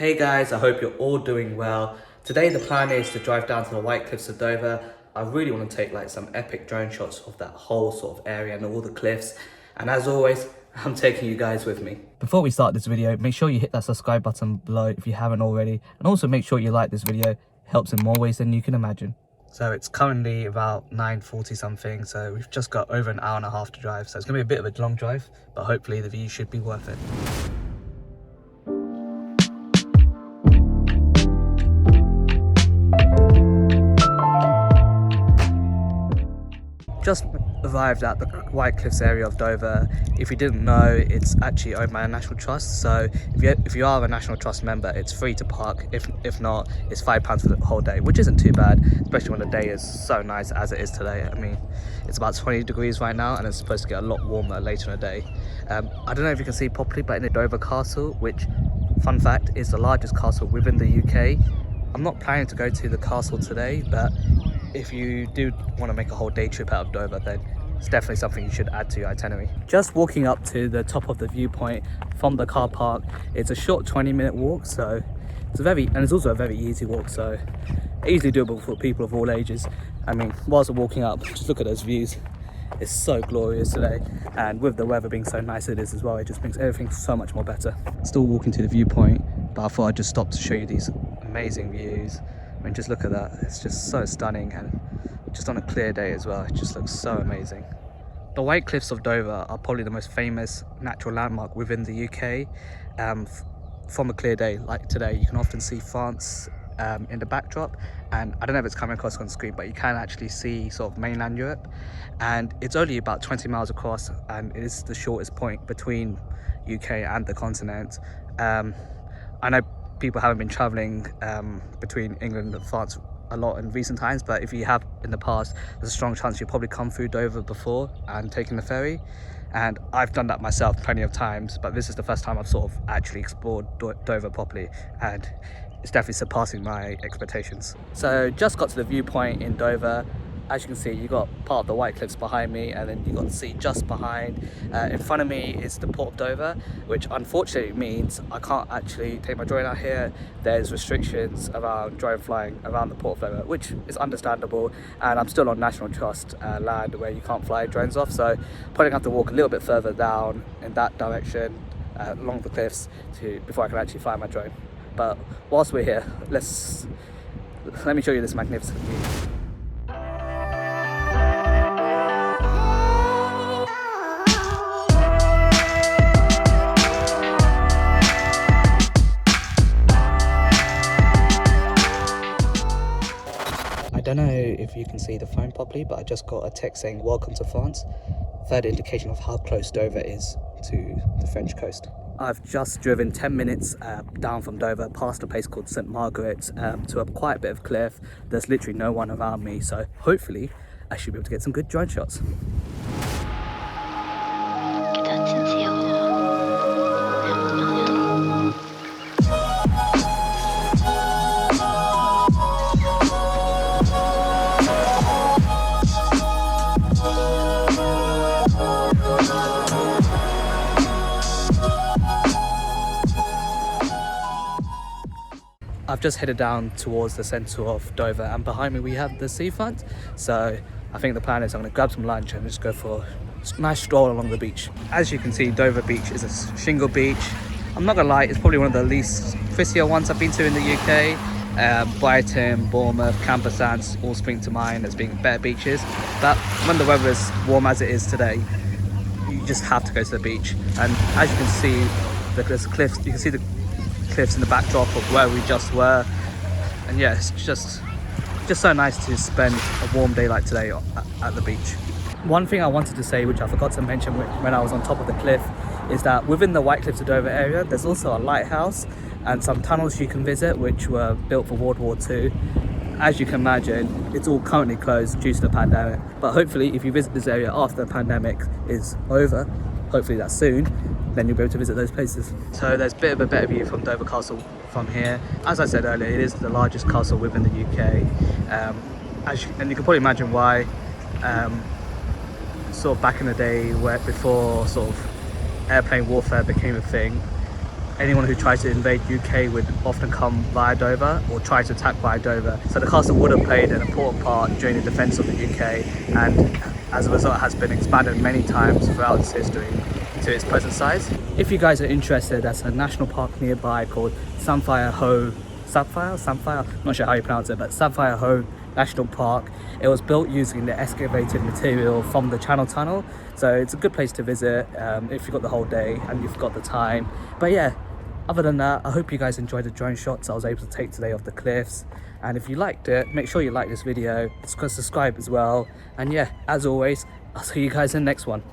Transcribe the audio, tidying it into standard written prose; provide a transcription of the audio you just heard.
Hey guys, I hope you're all doing well. Today the plan is to drive down to the White Cliffs of Dover. I really want to take some epic drone shots of that whole sort of area and all the cliffs. And as always, I'm taking you guys with me. Before we start this video, make sure you hit that subscribe button below if you haven't already. And also make sure you like this video. It helps in more ways than you can imagine. So it's currently about 9:40 something. So we've just got over an hour and a half to drive. So it's going to be a bit of a long drive, but hopefully the view should be worth it. Just arrived at the White Cliffs area of Dover. If you didn't know, it's actually owned by a national trust. So if you are a national trust member, it's free to park. If not, it's £5 for the whole day, which isn't too bad, especially when the day is so nice as it is today. I mean, it's about 20 degrees right now, and it's supposed to get a lot warmer later in the day. I don't know if you can see properly, but in the Dover Castle, which, fun fact, is the largest castle within the UK. I'm not planning to go to the castle today, but if you do want to make a whole day trip out of Dover, then it's definitely something you should add to your itinerary. Just walking up to the top of the viewpoint from the car park, it's a short 20-minute walk, so it's also a very easy walk, so easily doable for people of all ages. I mean, whilst we're walking up, just look at those views. It's so glorious today, and with the weather being so nice it is as well, it just makes everything so much more better. Still walking to the viewpoint, but I thought I'd just stop to show you these amazing views. I mean, just look at that. It's just so stunning, and just on a clear day as well, it just looks so amazing. The White Cliffs of Dover are probably the most famous natural landmark within the UK. From a clear day like today, you can often see France in the backdrop, and I don't know if it's coming across on screen, but you can actually see sort of mainland Europe, and it's only about 20 miles across, and it is the shortest point between UK and the continent. I know people haven't been traveling between England and France a lot in recent times, but if you have in the past, there's a strong chance you've probably come through Dover before and taken the ferry. And I've done that myself plenty of times, but this is the first time I've sort of actually explored Dover properly, and it's definitely surpassing my expectations. So just got to the viewpoint in Dover. As you can see, you got part of the White Cliffs behind me, and then you got the sea just behind. In front of me is the Port of Dover, which unfortunately means I can't actually take my drone out here. There's restrictions around drone flying around the Port of Dover, which is understandable, and I'm still on National Trust land where you can't fly drones off, so probably gonna have to walk a little bit further down in that direction along the cliffs before I can actually fly my drone. But whilst we're here, let me show you this magnificent view. I don't know if you can see the phone properly, but I just got a text saying welcome to France. Third indication of how close Dover is to the French coast. I've just driven 10 minutes down from Dover past a place called St Margaret to quite a bit of cliff. There's literally no one around me, so hopefully I should be able to get some good drone shots. I've just headed down towards the centre of Dover, and behind me we have the seafront. So I think the plan is I'm going to grab some lunch and just go for a nice stroll along the beach. As you can see, Dover Beach is a shingle beach. I'm not going to lie, it's probably one of the least friskier ones I've been to in the UK. Brighton, Bournemouth, Camper Sands all spring to mind as being better beaches. But when the weather is warm as it is today, you just have to go to the beach. And as you can see, there's cliffs. You can see the cliffs in the backdrop of where we just were, and yeah, it's just so nice to spend a warm day like today at the beach. One thing I wanted to say, which I forgot to mention when I was on top of the cliff, is that within the White Cliffs of Dover area there's also a lighthouse and some tunnels you can visit which were built for World War II. As you can imagine, it's all currently closed due to the pandemic, but hopefully if you visit this area after the pandemic is over, hopefully that's soon, then you'll be able to visit those places. So there's a bit of a better view from Dover Castle from here. As I said earlier, it is the largest castle within the UK, and you can probably imagine why. Sort of back in the day, before sort of airplane warfare became a thing, anyone who tries to invade UK would often come via Dover or try to attack via Dover. So the castle would have played an important part during the defence of the UK, and as a result has been expanded many times throughout its history to its present size. If you guys are interested, there's a national park nearby called Samphire Hoe, not sure how you pronounce it, but Samphire Hoe National Park. It was built using the excavated material from the Channel Tunnel, so it's a good place to visit if you've got the whole day and you've got the time. But yeah, other than that, I hope you guys enjoyed the drone shots I was able to take today of the cliffs, and if you liked it, make sure you like this video, subscribe as well, and yeah, as always, I'll see you guys in the next one.